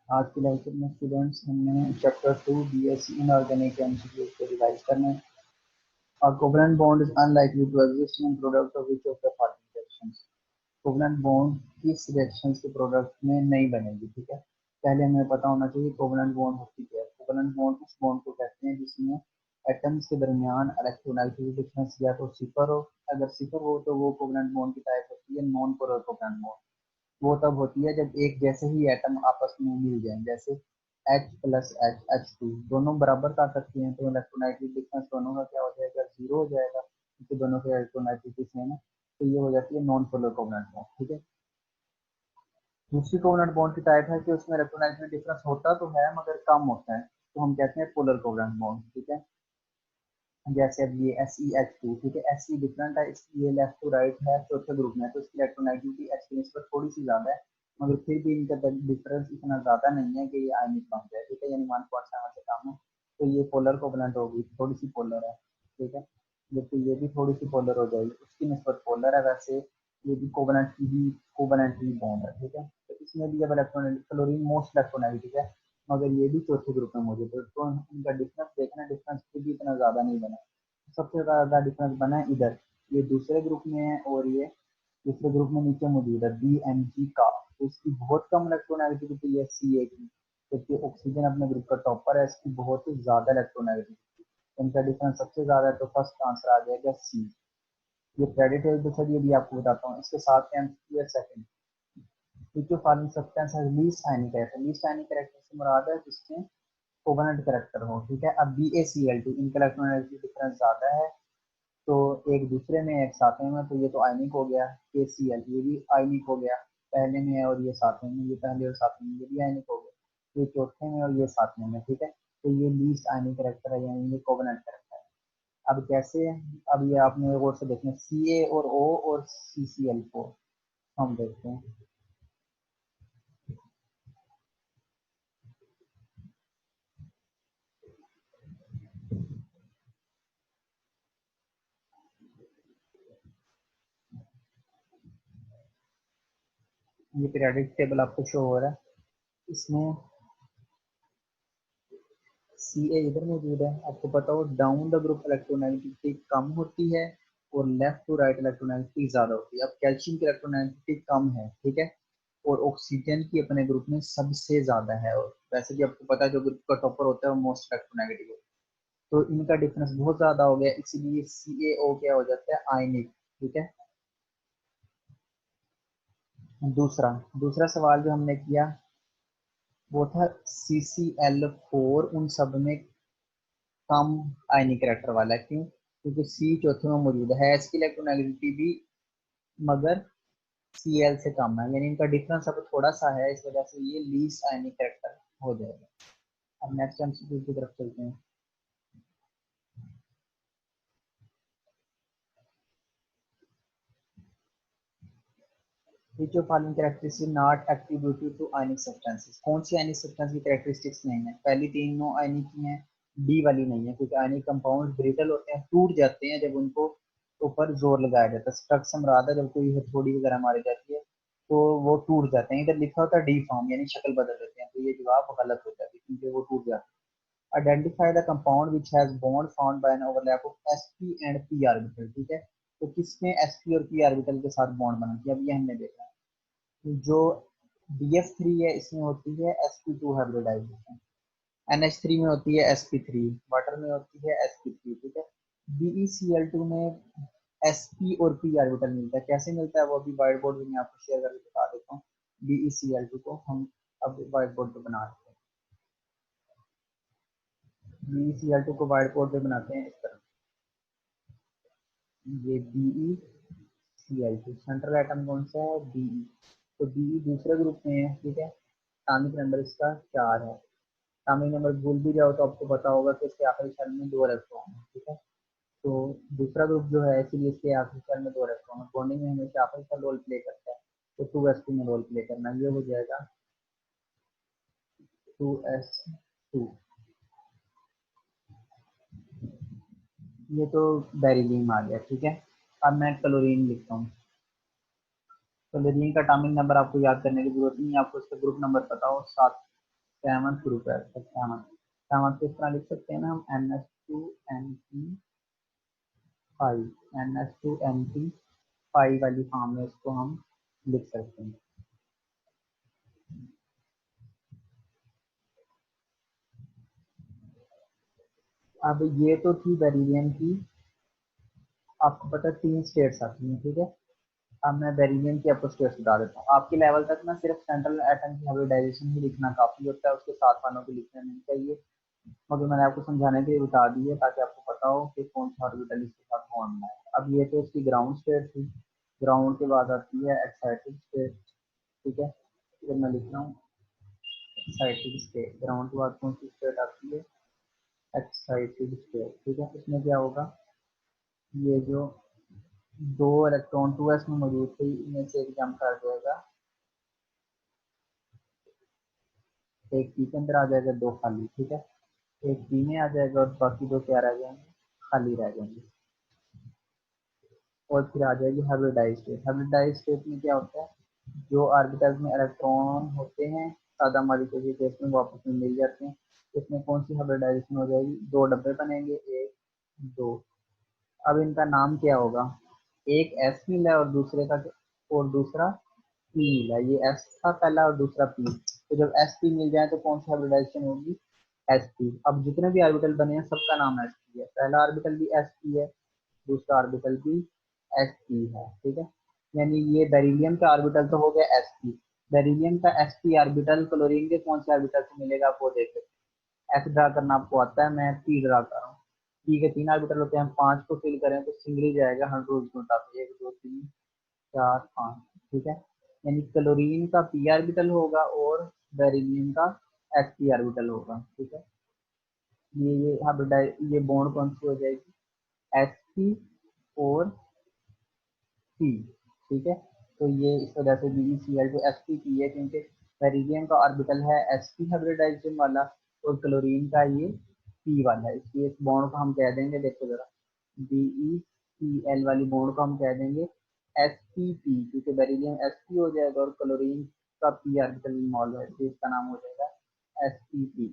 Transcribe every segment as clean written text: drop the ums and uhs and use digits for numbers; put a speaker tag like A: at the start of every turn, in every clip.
A: आज के लेक्चर में स्टूडेंट्स हमने चैप्टर 2 बीएससी इनऑर्गेनिक केमिस्ट्री को रिवाइज करना है। A covalent bond is unlikely to exist in product of which of the following reactions? Covalent bond किस रिएक्शंस के प्रोडक्ट में नहीं बनेगी, ठीक है। पहले हमें पता होना चाहिए कोवलेंट बॉन्ड होती क्या है। कोवलेंट बॉन्ड उस बॉन्ड को कहते हैं जिसमें एटम्स के दरमियान इलेक्ट्रोनेगेटिविटी डिफरेंस या तो सिफर हो। अगर सिफर हो तो वो कोवलेंट बॉन्ड की टाइप होती है नॉन पोलर कोवलेंट बॉन्ड। वो तब होती है जब एक जैसे ही एटम आपस में मिल जाएं, जैसे H plus H H two दोनों बराबर ताकत के हैं तो इलेक्ट्रोनेगेटिव डिफरेंस दोनों का क्या हो जाएगा, जीरो हो जाएगा, क्योंकि दोनों के इलेक्ट्रोनेगेटिविटी सेम है। तो ये हो जाती है नॉन पोलर कोवलेंट बॉन्ड, ठीक है। दूसरी कोवलेंट बॉन्ड की टाइप है कि उसमें इलेक्ट्रोनेगेटिव डिफरेंस होता तो है मगर कम होता है, तो हम कहते हैं पोलर कोवलेंट बॉन्ड, ठीक है। जैसे अब ये SeH2, ठीक है, Se डिफरेंट है, इसकी ये लेफ्ट टू राइट है, चौथे ग्रुप में, तो इसकी इलेक्ट्रोनेगेटिविटी H की निस्बत थोड़ी सी ज्यादा है, मगर फिर भी इनका डिफरेंस इतना ज्यादा नहीं है कि ये आयनिक बन जाए, ठीक है, यानी 1.7 से कम है। तो ये पोलर कोवलेंट होगी, थोड़ी सी पोलर है, ठीक है। जबकि ये भी थोड़ी सी पोलर हो जाएगी, उसकी निस्बत पोलर है। वैसे ये भी कोवलेंट ही बॉन्ड है, ठीक है। तो इसमें भी अब इलेक्ट्रोनेगेटिव क्लोरीन मोस्ट इलेक्ट्रोनेगेटिव है, मगर ये भी चौथे ग्रुप में मौजूद है, तो इनका डिफरेंस देखना, डिफरेंस फिर भी इतना ज्यादा नहीं बना। सबसे ज्यादा डिफरेंस बना है इधर, ये दूसरे ग्रुप में है और ये दूसरे ग्रुप में नीचे मौजूद है BMG का, तो इसकी बहुत कम इलेक्ट्रोनेगेटिविटी है Ca की, जबकि ऑक्सीजन अपने ग्रुप का टॉपर है, इसकी बहुत ही ज्यादा इलेक्ट्रोनेगेटिविटी। इनका डिफरेंस सबसे ज्यादा है, तो फर्स्ट आंसर आ जाएगा सी। ये क्रेडिट है, तो सर ये भी आपको बताता हूँ, इसके साथ में second which of following substance has least ionic character, least ionic character से मुराद है जिसमें कोवेलेंट कैरेक्टर हो, ठीक है। अब BaCl2 इनका इलेक्ट्रोनेगेटिव डिफरेंस ज्यादा है, तो एक दूसरे में एक साथ में, तो ये तो आयनिक हो गया। KCl ये भी आयनिक हो गया, पहले में है और ये साथ में, ये पहले और साथ में, ये भी आयनिक हो गया, ये चौथे में और ये साथ में, ठीक है। तो ये लीस्ट आयनिक कैरेक्टर है, यानी ये कोवेलेंट कैरेक्टर है। अब कैसे, अब ये आपने और से देखना Ca और O और CCl4 हम देखते हैं। ये पीरियोडिक टेबल आपको शो हो रहा है, इसमें Ca इधर मौजूद है, आपको पता हो डाउन द ग्रुप इलेक्ट्रोनेगेटिविटी कम होती है और लेफ्ट टू राइट इलेक्ट्रोनेगेटिविटी ज्यादा होती है। अब कैल्शियम की इलेक्ट्रोनेगेटिविटी कम है, ठीक है, और ऑक्सीजन की अपने ग्रुप में सबसे ज्यादा है, और वैसे भी आपको पता है जो ग्रुप का टॉपर होता है वो मोस्ट इलेक्ट्रोनेगेटिव होता है, तो इनका डिफरेंस बहुत ज्यादा हो गया, इसीलिए CaO क्या हो जाता है, आयनिक, ठीक है। दूसरा दूसरा सवाल जो हमने किया वो था CCl4 उन सब में कम आयनिक कैरेक्टर वाला है, क्यों, क्योंकि C चौथे में मौजूद है, इसकी इलेक्ट्रोनेगेटिविटी भी मगर Cl से कम है, यानी इनका डिफरेंस अब थोड़ा सा है, इस वजह से ये लीस्ट आयनिक कैरेक्टर हो जाएगा। अब नेक्स्ट एमसीक्यू की तरफ चलते हैं। Which of following characteristics not attributed to ionic substances? कौन सी आयनिक सब्सटेंस की कैरेक्टरिस्टिक्स नहीं है, पहली तीनों आयनिक की हैं, डी वाली नहीं है, क्योंकि आयनिक कंपाउंड ब्रिटल होते हैं, टूट जाते हैं जब उनको ऊपर जोर लगाया जाता है, स्ट्रक से मुराद है जब कोई हथौड़ी वगैरह मारी जाती है तो वो टूट जाते हैं, इधर लिखा होता है डी फॉर्म यानी शक्ल बदल देते हैं, तो ये जवाब गलत हो जाता है क्योंकि वो टूट जाते हैं। Identify the compound which has bond found by an overlap of sp and p orbital, ठीक है। तो किसमें sp और p ऑर्बिटल के साथ बॉन्ड बना है, अब ये हमने देखा है। जो BF3 है इसमें होती है sp2 हाइब्रिडाइजेशन, NH3 में होती है sp3, वाटर में होती है sp3, ठीक है। BeCl2 में sp और p ऑर्बिटल मिलता है, कैसे मिलता है वो अभी व्हाइट बोर्ड में आपको शेयर करके बता देता हूँ। BeCl2 को हम अब व्हाइट बोर्ड पे बना देते हैं, BeCl2 को व्हाइट बोर्ड पे बनाते हैं इस तरह, ये BeCl2 सेंट्रल एटम कौन सा है, Be, तो Be दूसरे ग्रुप में है, ठीक है, एटॉमिक नंबर इसका 4 है। एटॉमिक नंबर भूल भी जाओ तो आपको पता होगा कि इसके आखिरी शेल में 2 इलेक्ट्रॉन है, ठीक है। तो दूसरा ग्रुप जो है इसीलिए इसके आखिरी शेल में 2 इलेक्ट्रॉन है, बॉन्डिंग में हमेशा आखिरी शेल रोल प्ले करता है, तो 2s2 में रोल प्ले करना, ये हो जाएगा 2s2। ये तो बेरिलियम आ गया, ठीक है। अब मैं क्लोरीन लिखता हूँ। क्लोरीन का एटॉमिक नंबर आपको याद करने की जरूरत नहीं है, आपको इसका ग्रुप नंबर पता हो 7, सेवंथ ग्रुप है, सेवंथ सेवंथ किस तरह लिख सकते हैं ना हम, NH2NP5 वाली फॉर्म में इसको हम लिख सकते हैं। अब ये तो थी बेरिलियम की, आपको पता है 3 स्टेट्स आती हैं, ठीक है। अब मैं बेरिलियम की आपको स्टेट्स बता देता हूँ। आपके लेवल तक ना सिर्फ सेंट्रल एटम की हाइब्रिडाइजेशन ही लिखना काफी होता है, उसके साथ वालों को लिखना नहीं चाहिए, मगर मैंने आपको समझाने के लिए बता दी है ताकि आपको पता हो कि कौन सा ऑर्बिटल इसके साथ कौन है। अब ये तो इसकी ग्राउंड स्टेट थी, ग्राउंड के बाद आती है एक्साइटेड स्टेट, ठीक है। फिर मैं लिख रहा हूँ एक्साइटेड स्टेट, ग्राउंड के बाद कौन सी स्टेट आती है, एक्साइटेड स्टेट, ठीक है। इसमें क्या होगा, ये जो 2 इलेक्ट्रॉन 2s में मौजूद थे इनमें से एक जंप कर जाएगा, एक पी के अंदर आ जाएगा, 2 खाली, ठीक है। एक पी में आ जाएगा और बाकी 2 क्या रह जाएंगे, खाली रह जाएंगे। और फिर आ जाएगी हाइब्रिडाइज्ड स्टेट। हाइब्रिडाइज्ड स्टेट में क्या होता है, जो ऑर्बिटल्स में इलेक्ट्रॉन होते हैं सादा मॉलिक्यूल के केस में वापस में मिल जाते हैं। इसमें कौन सी हाइब्रिडाइजेशन हो जाएगी, 2 डब्बे बनेंगे, 1 2। अब इनका नाम क्या होगा, एक एस मिला है और दूसरे का और दूसरा पी मिला है, ये एस था पहला और दूसरा पी। तो जब एस पी मिल जाए तो कौन सी हाइब्रिडाइजेशन होगी, एस पी। अब जितने भी ऑर्बिटल बने हैं सबका नाम एस पी है, पहला ऑर्बिटल भी एस पी है, दूसरा ऑर्बिटल भी एस पी है, ठीक है। यानी ये बेरिलियम का ऑर्बिटल तो हो गया एस पी, बेरिलियम का एस पी ऑर्बिटल क्लोरीन के कौन से ऑर्बिटल से मिलेगा आप वो देख सकते हैं। एस ड्रा करना आपको आता है, मैं पी ड्रा कर रहा हूँ। पी के 3 ऑर्बिटल होते हैं, 5 को फिल करें तो सिंगल ही जाएगा, 100 रूल्स के मुताबिक 1 2 3 4 5, ठीक है। यानी क्लोरीन का पी ऑर्बिटल होगा और बेरिलियम का एस पी ऑर्बिटल होगा, ठीक है। ये बॉन्ड कौन सी हो जाएगी, एस पी और पी, ठीक है। तो ये इस वजह से BeCl2sp है क्योंकि बेरिलियम का ऑर्बिटल है sp हाइब्रिडाइजेशन वाला और क्लोरीन का ये p वाला है, इसलिए इस बॉन्ड को हम कह देंगे, देखो जरा, BeCl वाली बॉन्ड को हम कह देंगे spp, क्योंकि बेरिलियम sp हो जाएगा और क्लोरीन का p ऑर्बिटल इन्वॉल्व है, तो इसका नाम हो जाएगा spp।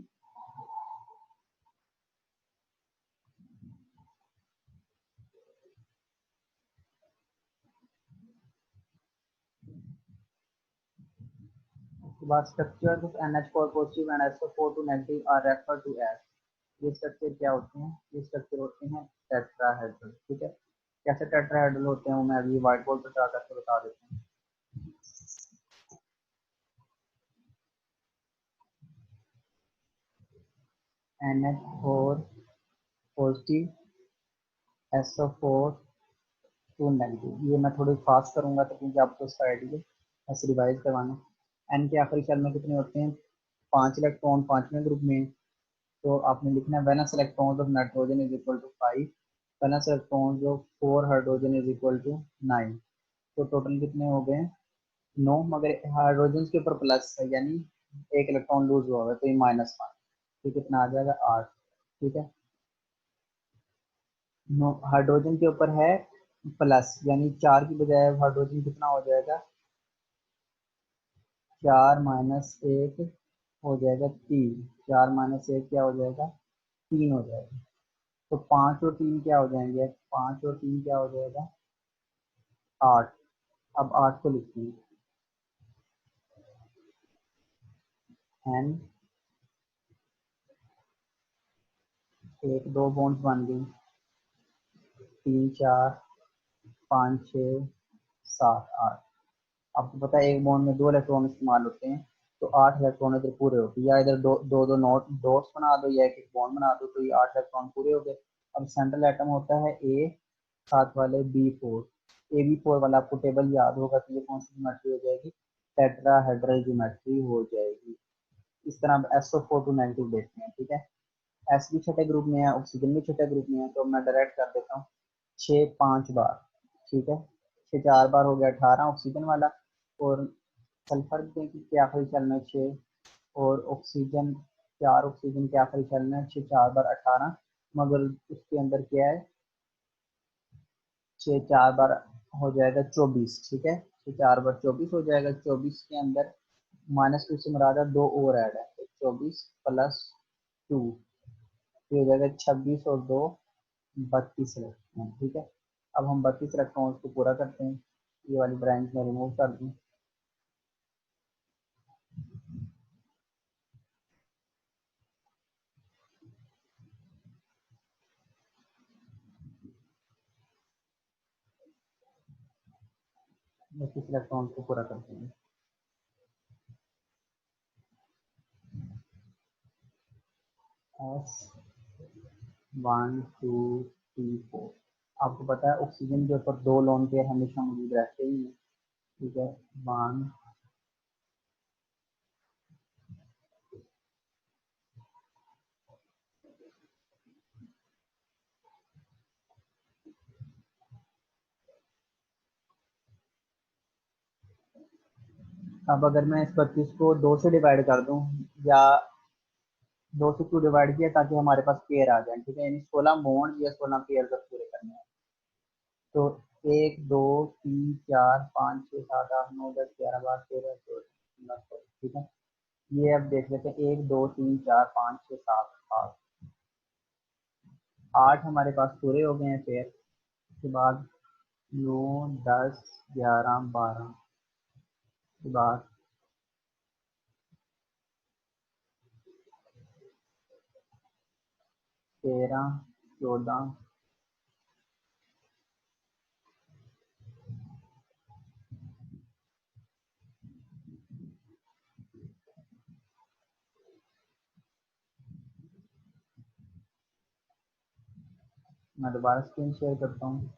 A: उसके बाद structure of NH4 positive and SO4 negative are refer to as, ये स्ट्रक्चर क्या होते हैं, ये स्ट्रक्चर होते हैं टेट्राहेड्रल, ठीक है। कैसे टेट्राहेड्रल होते हैं वो मैं अभी व्हाइट बोर्ड पर ड्रा करके बता देता हूँ। NH4 पॉजिटिव, SO4 2 नेगेटिव, ये मैं थोड़ी फास्ट करूंगा तो क्योंकि आपको इसका आइडिया ऐसे रिवाइज करवाना। एन के आखिरी शेल में कितने होते हैं, 5 इलेक्ट्रॉन 5वें ग्रुप में, तो आपने लिखना है valence electrons of nitrogen is equal to 5, valence electrons of 4 hydrogen is equal to 9। तो टोटल कितने हो गए, 9, मगर हाइड्रोजन के ऊपर प्लस है यानी एक इलेक्ट्रॉन लूज हुआ है तो ये -5, तो कितना आ जाएगा 8, ठीक है। नो हाइड्रोजन के ऊपर है प्लस यानी 4 की बजाय हाइड्रोजन कितना हो जाएगा, 4 - 1 हो जाएगा 3, 4 - 1 क्या हो जाएगा, 3 हो जाएगा। तो 5 और 3 क्या हो जाएंगे, 5 और 3 क्या हो जाएगा, 8। अब 8 को लिखते हैं, एन, एक 2 बॉन्ड्स बन गई, 3 4 5 6 7 8। आपको पता है एक बॉन्ड में 2 इलेक्ट्रॉन इस्तेमाल होते हैं, तो 8 इलेक्ट्रॉन इधर पूरे होते हैं, या इधर दो दो, दो नोट डॉट्स बना दो या एक बॉन्ड बना दो, तो ये 8 इलेक्ट्रॉन पूरे हो गए। अब सेंट्रल एटम होता है ए, साथ वाले B4, AB4 वाला आपको टेबल याद होगा, तो ये कौन सी ज्योमेट्री हो जाएगी, टेट्राहेड्रल ज्योमेट्री हो जाएगी। इस तरह हम SO4 टू नेगेटिव देखते हैं, ठीक है। एस भी छठे ग्रुप में है, ऑक्सीजन भी छठे ग्रुप में है, तो मैं डायरेक्ट कर देता हूँ 6 5 बार, ठीक है। 6 4 बार हो गया 18 ऑक्सीजन वाला, और सल्फर के आखिरी शेल में 6 और ऑक्सीजन 4, ऑक्सीजन के आखिरी शेल में 6 4 बार 18, मगर उसके अंदर क्या है, 6 4 बार हो जाएगा 24, ठीक है। 6 4 बार 24 हो जाएगा, 24 के अंदर -2 से मुरादा 2 और ऐड है, तो 24 प्लस 2, ये हो जाएगा 26 और 2 32 इलेक्ट्रॉन। ठीक है, अब हम 32 इलेक्ट्रॉन को पूरा करते हैं, ये वाली ब्रांच में रिमूव कर दूँ। 32 इलेक्ट्रॉन को पूरा करते हैं। S 1 2 3 4। आपको पता है ऑक्सीजन के ऊपर 2 लोन पेयर हमेशा मौजूद रहते ही हैं। ठीक है, 1। अब अगर मैं इस 32 को 2 से डिवाइड कर दूं, या 2 से क्यों डिवाइड किया, ताकि हमारे पास पेयर आ जाए। ठीक है, यानी 16 बॉन्ड या 16 पेयर तक पूरे करने हैं। तो 1 2 3 4 5 6 7 8 9 10 11 12 13 14 15 16। ठीक है, ये अब देख लेते हैं, 1 2 3 4 5 6 7 8, 8 हमारे पास पूरे हो गए हैं पेयर। उसके बाद 9 10 11 12 के बाद 13 14। मैं दोबारा स्क्रीन शेयर करता हूँ।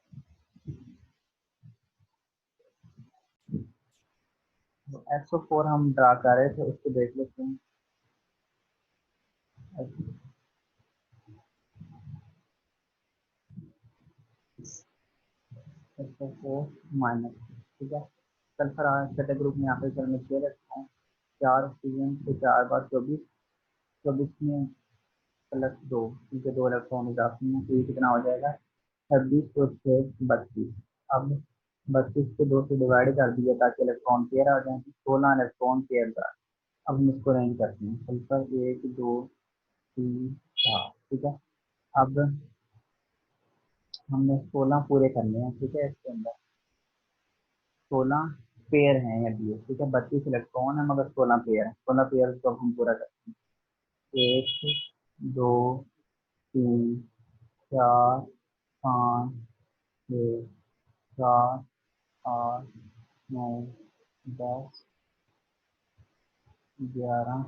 A: तो SO4 हम ड्रा कर रहे थे, उसको देख लेते हैं। SO4 minus. ठीक है, सल्फर छठे ग्रुप में यहाँ पे चल मैं शेयर रखता हूँ। 4 ऑक्सीजन से 4 बार 24, 24 में प्लस 2, क्योंकि 2 इलेक्ट्रॉन इजाफी में, तो ये कितना हो जाएगा 26 और 6 32। अब 32 को 2 से डिवाइड कर दिया ताकि इलेक्ट्रॉन पेयर आ जाए, 16 इलेक्ट्रॉन पेयर का। अब हम इसको अरेंज करते हैं, सल्फर 1 2 3 4। ठीक है, अब हमने 16 पूरे करने हैं। ठीक है, इसके अंदर 16 पेयर हैं अभी। ठीक है, 32 इलेक्ट्रॉन है मगर 16 पेयर है। 16 पेयर को अब हम पूरा करते हैं। 1 2 3 4 5 6 7 8 9 10 11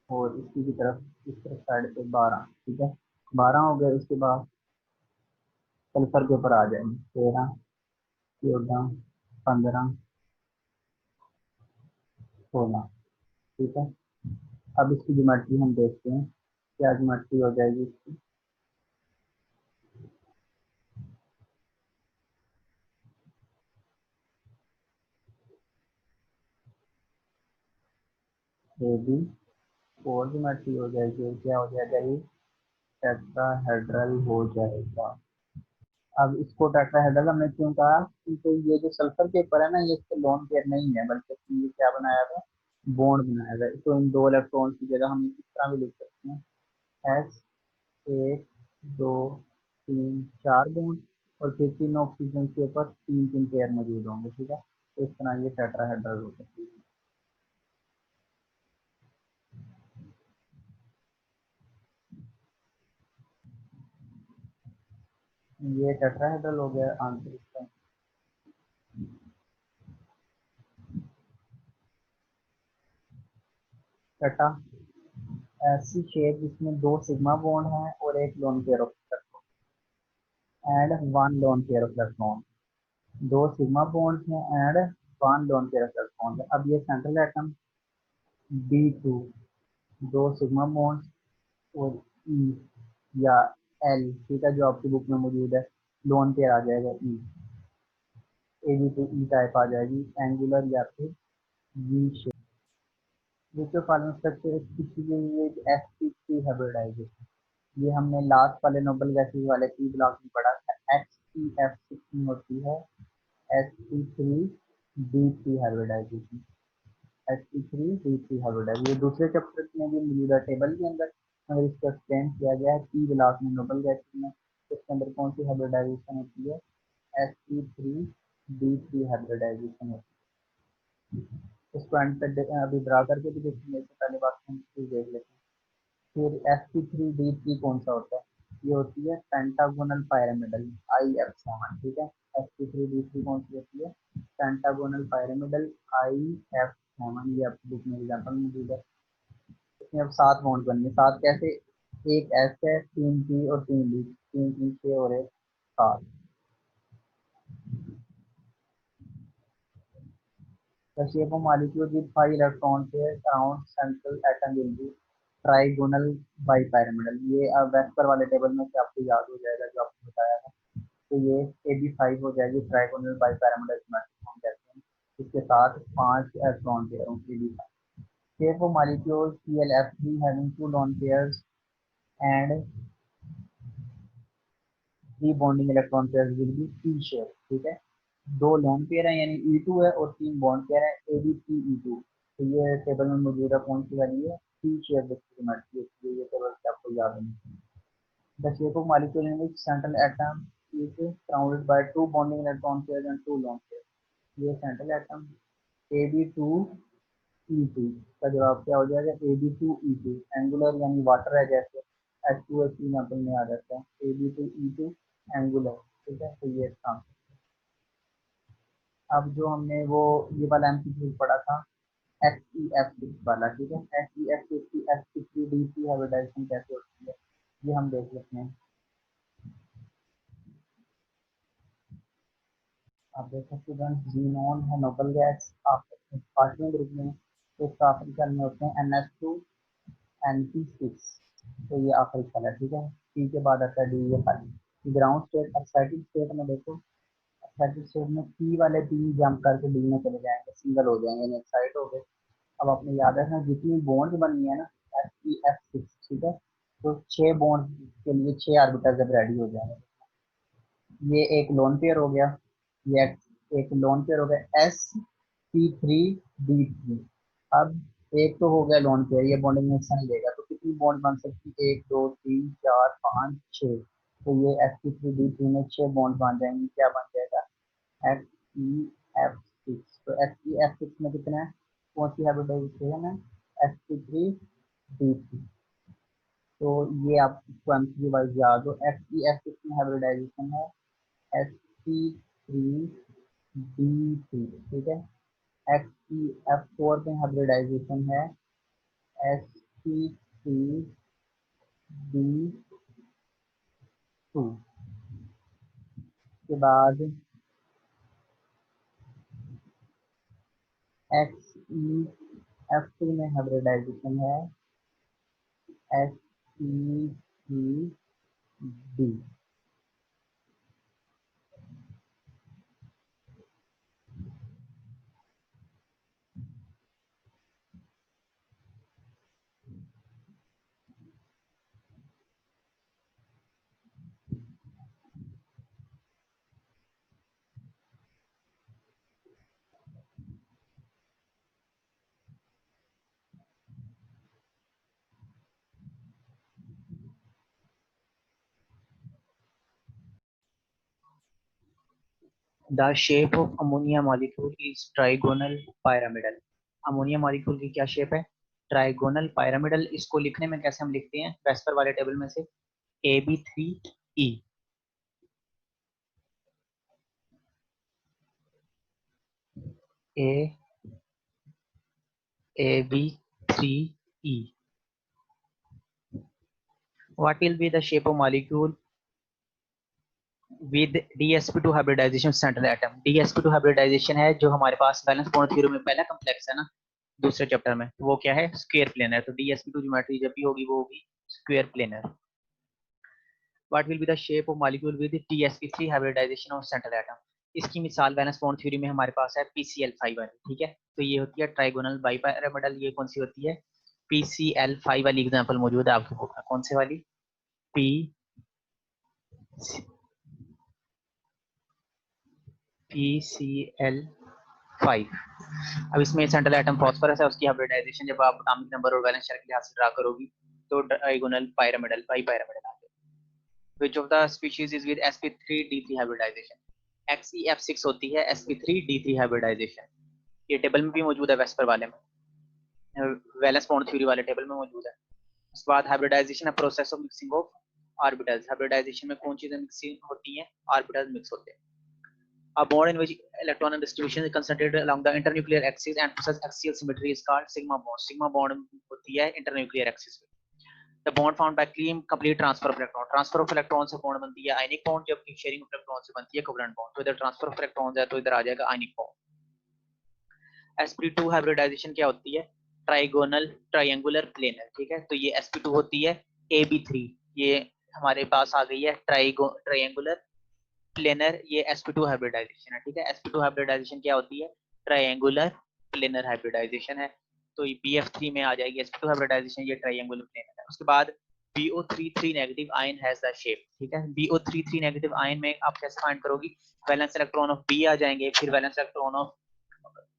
A: और इसकी की तरफ, इस तरफ साइड पे 12। ठीक है, 12 हो गए। उसके बाद सल्फर के ऊपर आ जाएंगे 13 14 15 16। ठीक है, अब इसकी ज्योमेट्री हम देखते हैं, क्या ज्योमेट्री हो जाएगी इसकी। ए बी 4 ज्योमेट्री हो जाएगी, और क्या हो जाएगा ये टेट्राहेड्रल हो जाएगा। अब इसको टेट्राहेड्रल हमने क्यों कहा, क्योंकि ये जो सल्फर के ऊपर है ना, ये इसके लोन पेयर नहीं है, बल्कि ये क्या बनाया था, बॉन्ड बनाया था। तो इन 2 इलेक्ट्रॉन की जगह हम इस तरह भी लिख सकते हैं, एस 1 2 3 4 बॉन्ड, और फिर 3 ऑक्सीजन के ऊपर 3 पेयर मौजूद होंगे। ठीक है, तो इस तरह ये टेट्राहेड्रल हो सकती है। ये टेट्राहेड्रल हो गया आंसर इसका। टेट्रा ऐसी शेप जिसमें 2 सिग्मा बॉन्ड हैं और एक lone pair of and 1 lone pair of electron. 2 sigma bonds हैं and 1 lone pair of electron है। अब ये central atom B2, 2 sigma bonds और E या L। ठीक है, जो आपकी बुक में मौजूद है, लोन पेयर आ जाएगा E, AB2 E टाइप आ जाएगी, एंगुलर या फिर V शेप। जो फॉलोइंग स्ट्रक्चर है किसी के लिए sp3 हाइब्रिडाइजेशन। ये हमने लास्ट वाले नोबल गैसेस वाले पी ब्लॉक में पढ़ा था। HCF16 होती है sp3 D3 hybridisation. sp3d3 hybridise. ये दूसरे चैप्टर में भी मौजूदा टेबल के अंदर अगर इसको एक्सप्लेन किया गया है पी ब्लॉक में नोबल गैस में, इसके अंदर कौन सी हाइब्रिडाइजेशन होती है, sp3d3 हाइब्रिडाइजेशन होती है। इसको एंड तक अभी ड्रा करके भी देखेंगे, इससे पहले बात हम देख लेते हैं। फिर sp3d3 कौन सा होता है, ये होती है पेंटागोनल पिरामिडल IF7, ठीक है। sp3d3 कौन सी होती है, पेंटागोनल पिरामिडल IF7, ये आपकी बुक में एग्जाम्पल मौजूद है। इसमें अब 7 बॉन्ड बनेंगे, 7 कैसे, एक एस है, 3 पी और 3 डी, 3 पी 6 और एक 7। The shape of molecule with 5 electron pairs around central atom will be trigonal bipyramidal. ये अब वेस्पर वाले टेबल में से आपको याद हो जाएगा जो आपने बताया था। तो ये AB5 हो जाएगी, ट्राइगोनल बाइपैरामिडल सिमेट्रिक हम कहते हैं, इसके साथ 5 इलेक्ट्रॉन पेयर होंगे AB5। Shape of molecule ClF3 having 2 lone pairs and 3 bonding electron pairs will be T shape, ठीक है। 2 लोन पेयर है यानी E2 है और 3 बॉन्ड पेयर है AB3E2। तो ये टेबल में मौजूद है कौन सी वाली है, T शेप सिमेट्री, ये टेबल से आपको याद होनी चाहिए। The shape of molecule in which central atom is surrounded by 2 bonding electron pairs and 2 lone pairs। ये सेंट्रल एटम AB2E2 का जवाब क्या हो जाएगा, AB2E2। एंगुलर यानी वाटर है, जैसे H2O एग्जाम्पल में आ जाता है, AB2E2 एंगुलर, ठीक है। तो ये इसका। अब जो हमने वो ये वाला एमसीक्यू पढ़ा था SEF6 वाला, ठीक है। SEF6 की sp3d3 हाइब्रिडाइजेशन कैसे होती है, ये हम देख लेते हैं। आप देख सकते हैं जीनोन है नोबल गैस, पार्टियों ग्रुप में एक आखिरी सेल में होते हैं NH2NP6, तो ये आखिरी सेल है, ठीक है। टी के बाद आता है डी, ये खाली ग्राउंड स्टेट। एक्साइटिड स्टेट में देखो, एक्साइटिड स्टेट में पी वाले तीन जंप करके डी में चले जाएंगे, सिंगल हो जाएंगे, यानी एक्साइट हो गए। अब आपने याद रखना जितनी बॉन्ड बननी है ना SEF6, ठीक है, तो 6 बॉन्ड के लिए 6 आर्बिटल जब रेडी हो जाएंगे। ये एक लोन पेयर हो गया, ये एक लोन पेयर हो गया sp3d3। अब एक तो हो गया लोन पेयर, ये बॉन्डिंग में हिस्सा नहीं देगा, तो कितनी बॉन्ड बन सकती है, 1 2 3 4 5 6। तो ये sp3d3 में 6 बॉन्ड बन जाएंगे, क्या बन जाएगा, SEF6। तो SEF6 में कितना है, कौन सी हाइब्रिडाइजेशन है, sp3d3। तो ये आपको एमसीक्यू वाइज याद हो, SEF6 में हाइब्रिडाइजेशन है sp3d3, ठीक है। SEF4 में हाइब्रिडाइजेशन है sp3d2, के बाद XeF2 में हाइब्रिडाइजेशन है sp3d। The shape of ammonia molecule is trigonal pyramidal. Ammonia molecule की क्या शेप है, ट्राइगोनल पायरामिडल। इसको लिखने में कैसे हम लिखते हैं, वेस्पर वाले टेबल में से AB3E, AB3E। What will be the shape of molecule with DsP2 hybridization central atom? DsP2 hybridization है जो हमारे पास बैलेंस बॉन्ड थ्योरम में पहला कॉम्प्लेक्स है ना, दूसरे चैप्टर में, तो वो क्या है, स्क्वायर प्लेनर। तो DsP2 ज्योमेट्री जब भी होगी वो होगी square planar. What will be the shape of molecule with DsP3 hybridization of central atom? इसकी मिसाल वैलेंस बॉन्ड थ्योरी में हमारे पास है PCl5 वाली, ठीक है। तो ये होती है ट्राइगोनल बाइपैरामिडल। ये कौन सी होती है, PCl5 वाली एग्जांपल मौजूद है आपकी बुक में, कौन से वाली, PCl5
B: 5। अब इसमें सेंट्रल एटम फास्फोरस है, उसकी हाइब्रिडाइजेशन जब आप एटॉमिक नंबर और वैलेंस शेल के लिहाज से ड्रा करोगी तो डायगोनल पिरामिडल बाई पिरामिडल आ जाएगा। Which of the species is with sp3d3 hybridisation? XeF6 होती है sp3d3 हाइब्रिडाइजेशन। ये टेबल में भी मौजूद है वेस्पर वाले में, वैलेंस बॉन्ड थ्योरी वाले टेबल में मौजूद है। उसके बाद हाइब्रिडाइजेशन है process of mixing of orbitals. Hybridisation में कौन चीजें मिक्सिंग होती हैं? ऑर्बिटल्स मिक्स होते हैं। A bond in which electron distribution is concentrated along the internuclear axis and possess axial symmetry is called sigma bond. Sigma bond होती है internuclear axis पे। The bond found by clean complete transfer of electron. Transfer of electron से bond बनती है ionic bond, जबकि sharing of electron से बनती है covalent bond. तो इधर transfer of electrons है तो इधर आ जाएगा ionic bond. sp2 hybridization क्या होती है? Trigonal triangular planar. ठीक है, तो ये sp2 होती है ab3। ये हमारे पास आ गई है ट्रायंगुलर प्लेनर, ये sp2 हाइब्रिडाइजेशन है। ठीक है, sp2 हाइब्रिडाइजेशन क्या होती है? ट्रायंगुलर प्लेनर हाइब्रिडाइजेशन है। तो ये bf3 में आ जाएगी sp2 हाइब्रिडाइजेशन, ये ट्रायंगुलर प्लेनर है। उसके बाद BO33 negative ion has the shape. ठीक है, BO33 नेगेटिव आयन में आप कैसे फाइंड करोगी? वैलेंस इलेक्ट्रॉन ऑफ B आ जाएंगे, फिर वैलेंस इलेक्ट्रॉन ऑफ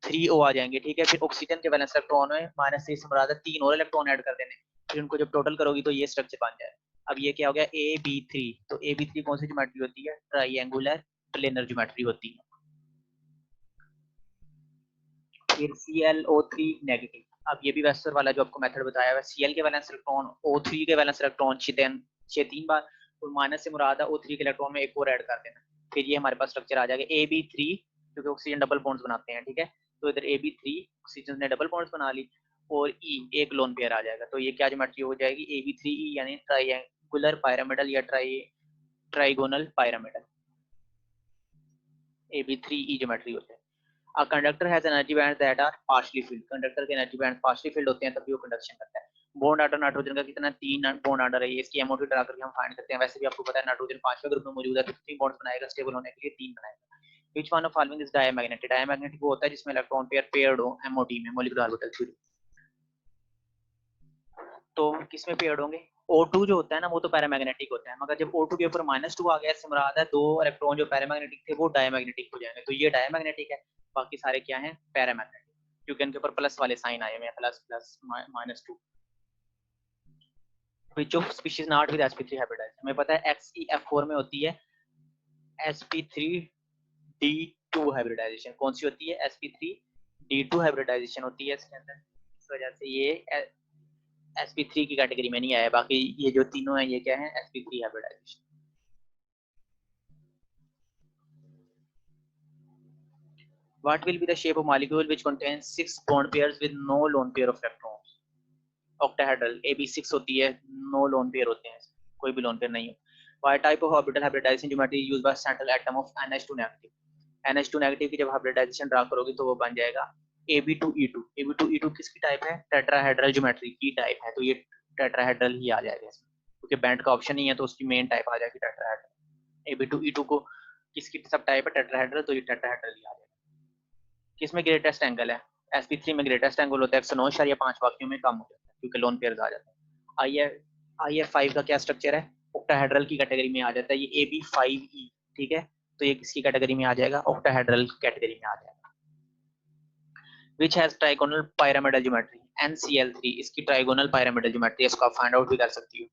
B: 3O आ जाएंगे। ठीक है, फिर ऑक्सीजन के वैलेंस इलेक्ट्रॉन में -3 से मुराद 3 और इलेक्ट्रॉन ऐड कर देने, फिर उनको जब टोटल करोगी तो ये स्ट्रक्चर बन जाए। अब ये क्या हो गया? AB3। तो AB3 कौन सी ज्योमेट्री होती है? ट्रायंगुलर प्लेनर ज्योमेट्री होती है। फिर ClO3 नेगेटिव। अब ये भी वेस्टर वाला जो आपको मेथड बताया है, Cl के वैलेंस इलेक्ट्रॉन O3 के वैलेंस इलेक्ट्रॉन 6 बार, और माइनस से मुराद है O3 के इलेक्ट्रॉन में एक और ऐड कर देना, फिर ये हमारे पास स्ट्रक्चर आ जाएगा AB3, क्योंकि ऑक्सीजन डबल बॉन्ड्स बनाते हैं। ठीक है, तो इधर AB3 ऑक्सीजन ने डबल बॉन्ड्स बना ली, और E एक लोन पेयर आ जाएगा। तो ये क्या ज्योमेट्री हो जाएगी? AB3E, यानी ट्रायंगुलर पिरामिडल या ट्राइगोनल पिरामिडल। AB3E ज्योमेट्री होता है। A conductor has energy bands that are partially filled. Conductor के एनर्जी बैंड partially filled होते हैं तभी वो कंडक्शन करता है। बॉन्ड ऑर्डर नाइट्रोजन का कितना? 3 बॉन्ड ऑर्डर है। इसकी एमओ ड्रा करके हम फाइंड करते हैं। वैसे भी आपको पता है नाइट्रोजन 5वें ग्रुप में मौजूद है, तो 3 बॉन्ड्स बनाएगा, स्टेबल होने के लिए 3 बनाएगा। Which one of following is diamagnetic? Diamagnetic वो होता है जिसमें इलेक्ट्रॉन पेयर पेयर्ड हो एमओटी में, मॉलिक्यूलर ऑर्बिटल थ्योरी। तो किसमें पेयर्ड होंगे? O2 जो होता है ना वो तो पैरामैग्नेटिक होता है, मगर जब O2 के ऊपर -2 आ गया, इससे मुराद है 2 इलेक्ट्रॉन जो पैरामैग्नेटिक थे वो डायमैग्नेटिक हो जाएंगे। तो ये डायमैग्नेटिक है, बाकी सारे क्या हैं? पैरामैग्नेटिक, क्योंकि इनके ऊपर प्लस वाले साइन आए हुए हैं, plus plus -2। Which of species not with sp3 hybridisation? हमें पता है XeF4 में होती है sp3d2 हाइब्रिडाइजेशन। कौन सी होती है? sp3d2 हाइब्रिडाइजेशन होती है इसके अंदर। इस वजह से ये sp3 की कैटेगरी में नहीं आया। बाकी ये जो तीनों हैं ये क्या है? sp3 hybridisation. What will be the shape of molecule which contains 6 bond pairs with no lone pair of electrons? Octahedral AB6 होती है, no lone pair होते हैं, कोई भी lone pair नहीं हो। What type of orbital hybridization geometry is used by central atom of NH2 negative? NH2 negative की जब hybridization ड्रा करोगे तो वो बन जाएगा AB2E2। AB2E2 किसकी टाइप है? टेट्राहेड्रल ज्योमेट्री की टाइप है, तो ये टेट्राहेड्रल ही आ जाएगा इसमें, क्योंकि बैंड का ऑप्शन नहीं है तो उसकी मेन टाइप आ जाएगी टेट्राहेड्रल। AB2E2 को किसकी सब टाइप है? टेट्राहेड्रल, तो ये टेट्राहेड्रल ही आ जाएगा। किसमें ग्रेटेस्ट एंगल है? sp3 में ग्रेटेस्ट एंगल होता है 109.5, बाकियों में कम हो जाता है क्योंकि लोन पेयर्स आ जाते हैं। IF5 का क्या स्ट्रक्चर है? ऑक्टाहेड्रल की कैटेगरी में आ जाता है, ये AB5E। ठीक है, तो ये किसकी कैटेगरी में आ जाएगा? ऑक्टाहेड्रल कैटेगरी में आ जाएगा। Which has trigonal pyramidal geometry? NCl3, इसकी ट्राइगोनल pyramidal ज्योमेट्री, इसको आप फाइंड आउट भी कर सकती हो।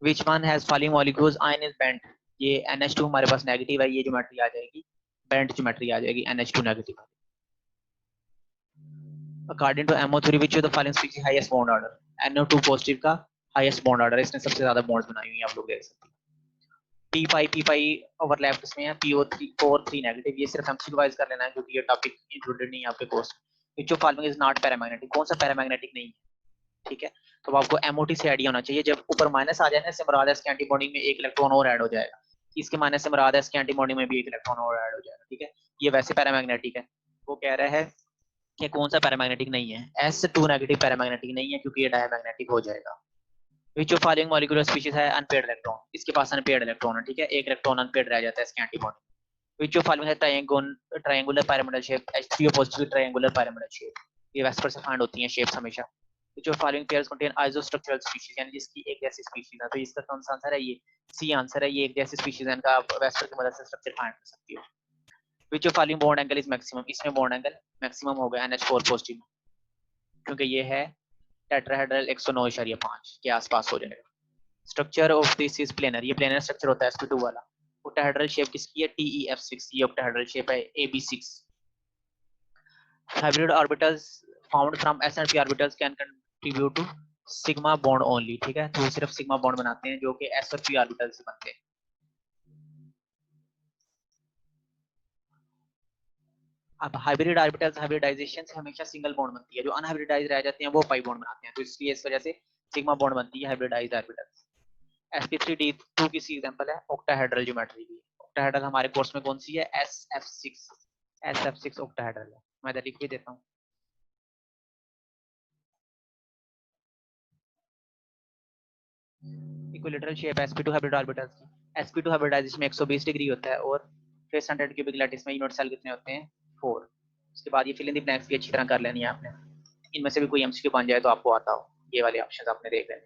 B: Which one has falling molecules ion is bent? ये NH2 हमारे पास नेगेटिव है, ये ज्योमेट्री आ जाएगी बेंट ज्योमेट्री आ जाएगी, NH2 negative. According to MO theory, which of the following species highest bond order? NO2 positive का हाईएस्ट बॉन्ड ऑर्डर, इसने सबसे ज्यादा बॉन्ड्स बनाई हुई हैं, आप लोग देख सकते हैं। P5 ओवरलैप इसमें है, PO3 नेगेटिव। ये सिर्फ एमसीक्यू वाइज कर लेना है क्योंकि ये टॉपिक इंक्लूडेड नहीं है आपके course. Which of following is not paramagnetic? कौन सा पैरामैग्नेटिक नहीं है? ठीक है, तो आपको MOT से आइडिया होना चाहिए। जब ऊपर माइनस आ जाए ना, इससे मुराद है इसके एंटीबॉडी में एक इलेक्ट्रॉन और ऐड हो जाएगा, इसके माइनस से मुराद है इसके एंटीबॉडी में भी एक इलेक्ट्रॉन और ऐड हो जाएगा। ठीक है, ये वैसे पैरामैग्नेटिक है। वो कह रहा है कि कौन सा पैरामैग्नेटिक नहीं है? S2 नेगेटिव पैरामैग्नेटिक नहीं है क्योंकि ये डायमैग्नेटिक हो जाएगा। Which of following molecular species है अनपेयर्ड इलेक्ट्रॉन? इसके पास अनपेयर्ड इलेक्ट्रॉन है। ठीक है, एक इलेक्ट्रॉन अनपेयर्ड रह जाता है इसके एंटीबॉडी। Which of following है triangular pyramidal shape? H3O positive triangular pyramidal shape. ये वेस्पर से फाइंड होती हैं शेप्स हमेशा। which of following pairs contain isostructural species, यानी जिसकी एक जैसी स्पीशीज है। तो इसका कौन सा आंसर है? ये सी आंसर है, ये एक जैसी स्पीशीज है, इनका आप वेस्टर की मदद से स्ट्रक्चर फाइंड कर सकती हो। which of following bond angle is maximum, इसमें बॉन्ड एंगल मैक्सिमम होगा NH4 पॉजिटिव, क्योंकि ये है टेट्राहेड्रल 109.5 के आसपास हो जाएगा। Structure of this is planar, ये प्लेनर स्ट्रक्चर होता है sp2 वाला। ऑक्टाहेड्रल शेप किसकी है? TeF6, ये ऑक्टाहेड्रल शेप है AB6। hybrid orbitals found from s and p orbitals can contribute to sigma bond only, ठीक है, तो सिर्फ सिग्मा बॉन्ड बनाते हैं जो कि s और p ऑर्बिटल से बनते हैं। अब हाइब्रिड ऑर्बिटल्स हाइब्रिडाइजेशन से हमेशा सिंगल बॉन्ड बनती है, जो अनहाइब्रिडाइज रह जाते हैं वो पाई बॉन्ड बनाते हैं, तो इसलिए इस वजह से सिग्मा बॉन्ड बनती है हाइब्रिडाइज्ड ऑर्बिटल्स। sp3d2 किसी एग्जांपल है ऑक्टाहेड्रल ज्योमेट्री की। ऑक्टाहेड्रल हमारे कोर्स में कौन सी है? sf6 ऑक्टाहेड्रल है। मैं इधर लिख भी देता हूं। Equilateral shape sp2 hybrid orbitals की। sp2 हाइब्रिडाइजेशन में 120 डिग्री होता है और 600 क्यूबिक लैटिस में यूनिट सेल कितने होते हैं? 4। उसके बाद ये फिल इन द ब्लैंक्स भी अच्छी तरह कर लेनी है आपने, इनमें से भी कोई एमसीक्यू बन जाए तो आपको आता हो, ये वाले ऑप्शंस आपने देख लेने।